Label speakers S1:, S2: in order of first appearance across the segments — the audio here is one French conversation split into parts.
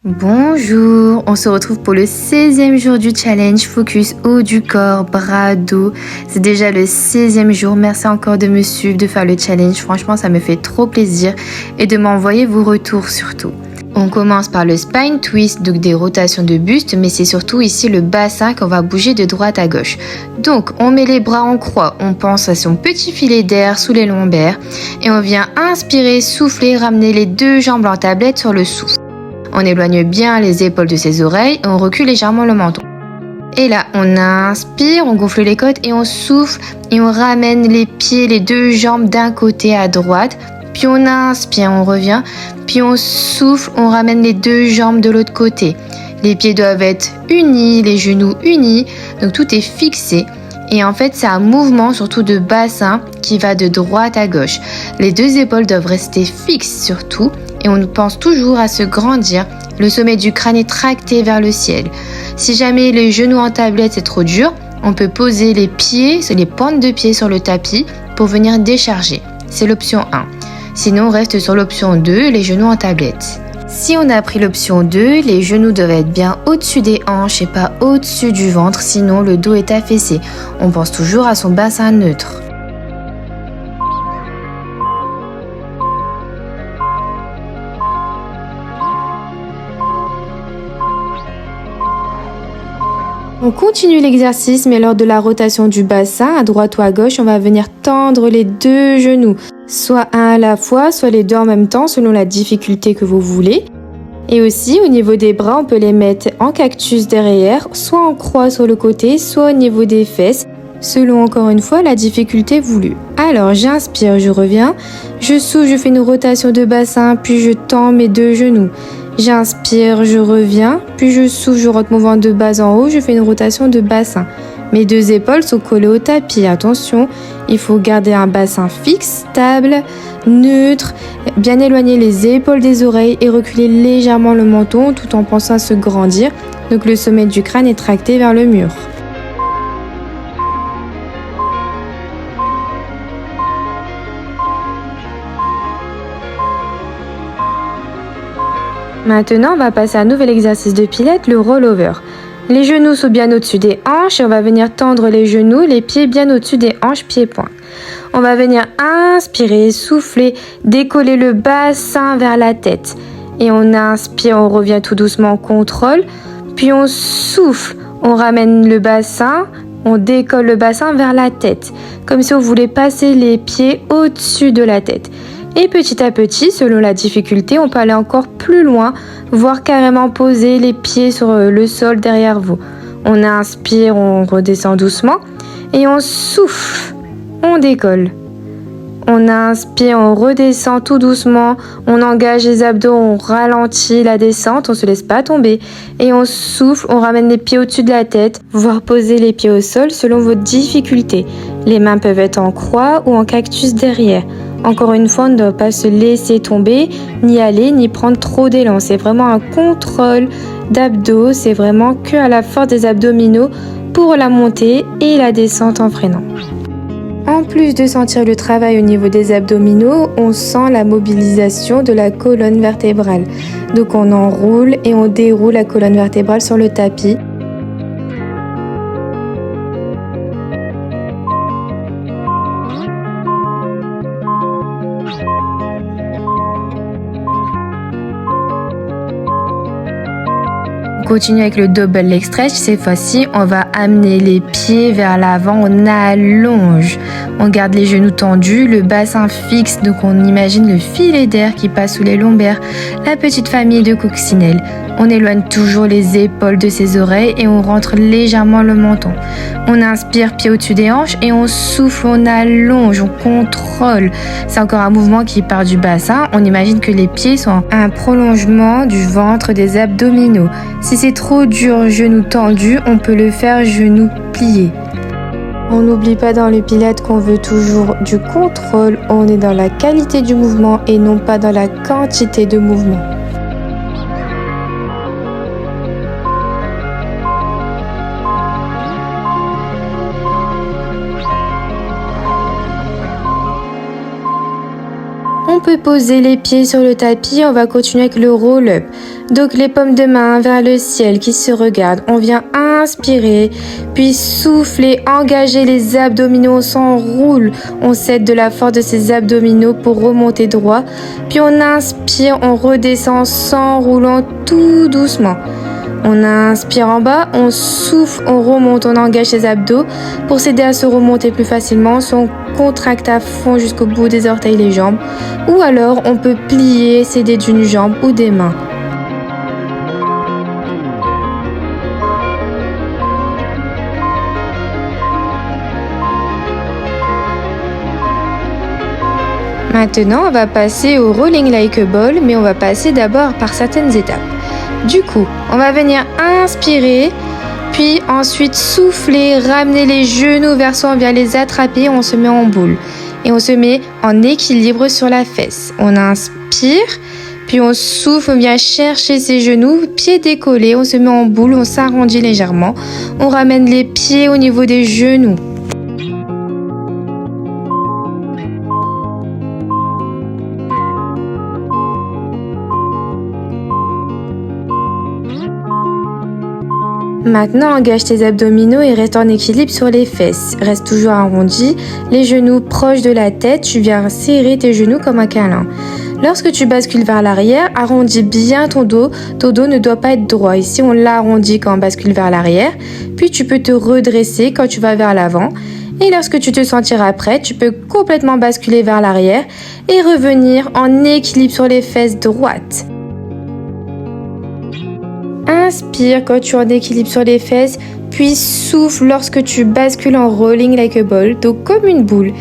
S1: Bonjour, on se retrouve pour le 16e jour du challenge Focus haut du corps, bras, dos. C'est déjà le 16e jour, merci encore de me suivre, de faire le challenge. Franchement, ça me fait trop plaisir et de m'envoyer vos retours surtout. On commence par le spine twist, donc des rotations de buste, mais c'est surtout ici le bassin qu'on va bouger de droite à gauche. Donc, on met les bras en croix, on pense à son petit filet d'air sous les lombaires et on vient inspirer, souffler, ramener les deux jambes en tablette sur le souffle. On éloigne bien les épaules de ses oreilles et on recule légèrement le menton. Et là, on inspire, on gonfle les côtes et on souffle et on ramène les pieds, les deux jambes d'un côté à droite. Puis on inspire, on revient. Puis on souffle, on ramène les deux jambes de l'autre côté. Les pieds doivent être unis, les genoux unis. Donc tout est fixé. Et en fait, c'est un mouvement surtout de bassin qui va de droite à gauche. Les deux épaules doivent rester fixes surtout. Et on pense toujours à se grandir. Le sommet du crâne est tracté vers le ciel. Si jamais les genoux en tablette c'est trop dur, on peut poser les pieds, les pointes de pied sur le tapis pour venir décharger. C'est l'option 1. Sinon, on reste sur l'option 2, les genoux en tablette. Si on a pris l'option 2, les genoux doivent être bien au-dessus des hanches et pas au-dessus du ventre, sinon le dos est affaissé. On pense toujours à son bassin neutre. On continue l'exercice, mais lors de la rotation du bassin, à droite ou à gauche, on va venir tendre les deux genoux, soit un à la fois, soit les deux en même temps, selon la difficulté que vous voulez. Et aussi, au niveau des bras, on peut les mettre en cactus derrière, soit en croix sur le côté, soit au niveau des fesses, selon encore une fois la difficulté voulue. Alors, j'inspire, je reviens, je souffle, je fais une rotation de bassin, puis je tends mes deux genoux. J'inspire, je reviens, puis je souffle, je rentre mon ventre de bas en haut, je fais une rotation de bassin. Mes deux épaules sont collées au tapis. Attention, il faut garder un bassin fixe, stable, neutre, bien éloigner les épaules des oreilles et reculer légèrement le menton tout en pensant à se grandir. Donc le sommet du crâne est tracté vers le mur. Maintenant, on va passer à un nouvel exercice de pilette, le rollover. Les genoux sont bien au-dessus des hanches et on va venir tendre les genoux, les pieds bien au-dessus des hanches, pieds-points. On va venir inspirer, souffler, décoller le bassin vers la tête. Et on inspire, on revient tout doucement, on contrôle. Puis on souffle, on ramène le bassin, on décolle le bassin vers la tête. Comme si on voulait passer les pieds au-dessus de la tête. Et petit à petit, selon la difficulté, on peut aller encore plus loin, voire carrément poser les pieds sur le sol derrière vous. On inspire, on redescend doucement et on souffle, on décolle. On inspire, on redescend tout doucement, on engage les abdos, on ralentit la descente, on ne se laisse pas tomber. Et on souffle, on ramène les pieds au-dessus de la tête, voire poser les pieds au sol selon votre difficulté. Les mains peuvent être en croix ou en cactus derrière. Encore une fois, on ne doit pas se laisser tomber, ni aller, ni prendre trop d'élan. C'est vraiment un contrôle d'abdos, c'est vraiment que à la force des abdominaux pour la montée et la descente en freinant. En plus de sentir le travail au niveau des abdominaux, on sent la mobilisation de la colonne vertébrale. Donc on enroule et on déroule la colonne vertébrale sur le tapis. On continue avec le double leg stretch. Cette fois-ci, on va amener les pieds vers l'avant, on allonge. On garde les genoux tendus, le bassin fixe, donc on imagine le filet d'air qui passe sous les lombaires, la petite famille de coccinelles. On éloigne toujours les épaules de ses oreilles et on rentre légèrement le menton. On inspire, pied au-dessus des hanches et on souffle, on allonge, on contrôle. C'est encore un mouvement qui part du bassin. On imagine que les pieds sont un prolongement du ventre, des abdominaux. Si c'est trop dur, genoux tendus, on peut le faire genoux pliés. On n'oublie pas dans le pilates qu'on veut toujours du contrôle. On est dans la qualité du mouvement et non pas dans la quantité de mouvement. On peut poser les pieds sur le tapis. On va continuer avec le roll-up. Donc les paumes de main vers le ciel qui se regardent. On vient inspirer, puis souffler, engager les abdominaux. On s'enroule, on cède de la force de ses abdominaux pour remonter droit. Puis on inspire, on redescend en s'enroulant tout doucement. On inspire en bas, on souffle, on remonte, on engage ses abdos pour s'aider à se remonter plus facilement. On contracte à fond jusqu'au bout des orteils les jambes. Ou alors on peut plier, s'aider d'une jambe ou des mains. Maintenant, on va passer au rolling like a ball, mais on va passer d'abord par certaines étapes. Du coup, on va venir inspirer, puis ensuite souffler, ramener les genoux vers soi, on vient les attraper, on se met en boule. Et on se met en équilibre sur la fesse. On inspire, puis on souffle, on vient chercher ses genoux, pieds décollés, on se met en boule, on s'arrondit légèrement. On ramène les pieds au niveau des genoux. Maintenant, engage tes abdominaux et reste en équilibre sur les fesses. Reste toujours arrondi, les genoux proches de la tête. Tu viens serrer tes genoux comme un câlin. Lorsque tu bascules vers l'arrière, arrondis bien ton dos. Ton dos ne doit pas être droit. Ici, on l'arrondit quand on bascule vers l'arrière. Puis, tu peux te redresser quand tu vas vers l'avant. Et lorsque tu te sentiras prêt, tu peux complètement basculer vers l'arrière et revenir en équilibre sur les fesses droites. Inspire quand tu es en équilibre sur les fesses, puis souffle lorsque tu bascules en rolling like a ball, donc comme une boule.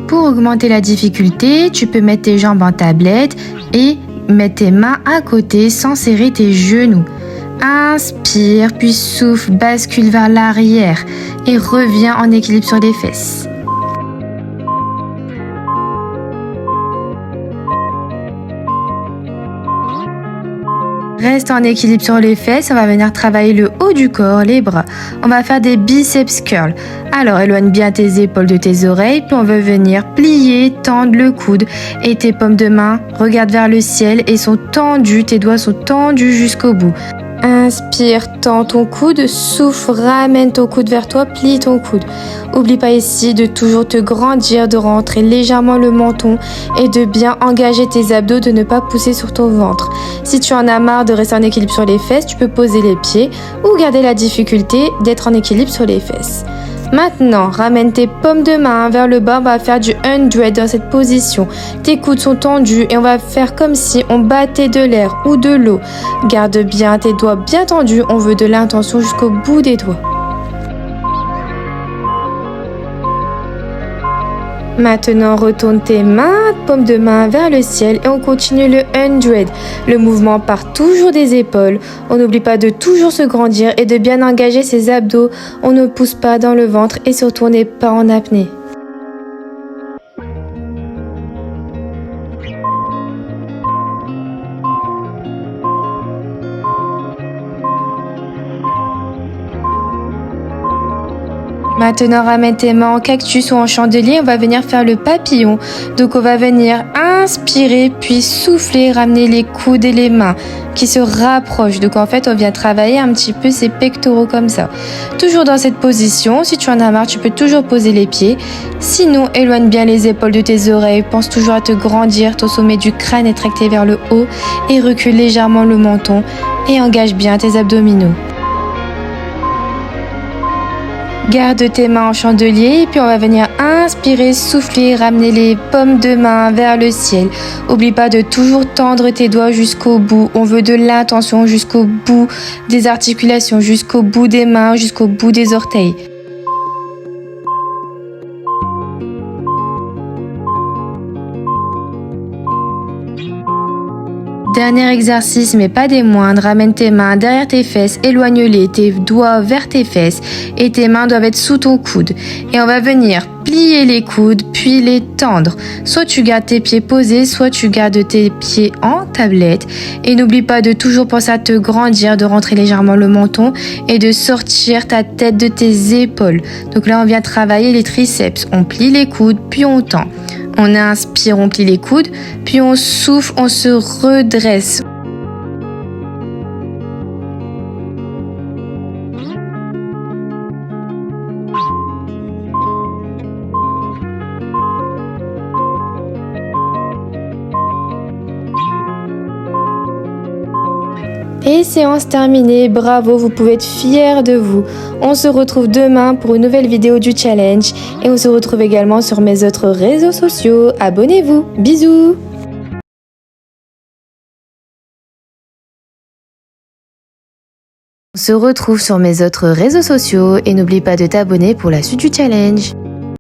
S1: Pour augmenter la difficulté, tu peux mettre tes jambes en tablette et mettre tes mains à côté sans serrer tes genoux. Inspire, puis souffle, bascule vers l'arrière et reviens en équilibre sur les fesses. Reste en équilibre sur les fesses, on va venir travailler le haut du corps, les bras. On va faire des biceps curls. Alors éloigne bien tes épaules de tes oreilles, puis on va venir plier, tendre le coude et tes paumes de main regardent vers le ciel et sont tendues, tes doigts sont tendus jusqu'au bout. Inspire, tends ton coude, souffle, ramène ton coude vers toi, plie ton coude. Oublie pas ici de toujours te grandir, de rentrer légèrement le menton et de bien engager tes abdos, de ne pas pousser sur ton ventre. Si tu en as marre de rester en équilibre sur les fesses, tu peux poser les pieds ou garder la difficulté d'être en équilibre sur les fesses. Maintenant, ramène tes paumes de main vers le bas, on va faire du 100 dans cette position. Tes coudes sont tendus et on va faire comme si on battait de l'air ou de l'eau. Garde bien tes doigts bien tendus, on veut de l'intention jusqu'au bout des doigts. Maintenant, retourne tes mains, paumes de main vers le ciel et on continue le 100. Le mouvement part toujours des épaules. On n'oublie pas de toujours se grandir et de bien engager ses abdos. On ne pousse pas dans le ventre et surtout on n'est pas en apnée. Maintenant, ramène tes mains en cactus ou en chandelier, on va venir faire le papillon. Donc, on va venir inspirer, puis souffler, ramener les coudes et les mains qui se rapprochent. Donc, en fait, on vient travailler un petit peu ses pectoraux comme ça. Toujours dans cette position, si tu en as marre, tu peux toujours poser les pieds. Sinon, éloigne bien les épaules de tes oreilles, pense toujours à te grandir, ton sommet du crâne est tracté vers le haut et recule légèrement le menton et engage bien tes abdominaux. Garde tes mains en chandelier et puis on va venir inspirer, souffler, ramener les paumes de main vers le ciel. Oublie pas de toujours tendre tes doigts jusqu'au bout. On veut de l'intention jusqu'au bout des articulations, jusqu'au bout des mains, jusqu'au bout des orteils. Dernier exercice, mais pas des moindres, ramène tes mains derrière tes fesses, éloigne-les, tes doigts vers tes fesses et tes mains doivent être sous ton coude. Et on va venir plier les coudes, puis les tendre. Soit tu gardes tes pieds posés, soit tu gardes tes pieds en tablette. Et n'oublie pas de toujours penser à te grandir, de rentrer légèrement le menton et de sortir ta tête de tes épaules. Donc là, on vient travailler les triceps. On plie les coudes, puis on tend. On inspire, on plie les coudes, puis on souffle, on se redresse. Et séance terminée, bravo, vous pouvez être fiers de vous. On se retrouve demain pour une nouvelle vidéo du challenge et on se retrouve également sur mes autres réseaux sociaux. Abonnez-vous, bisous! On se retrouve sur mes autres réseaux sociaux et n'oublie pas de t'abonner pour la suite du challenge.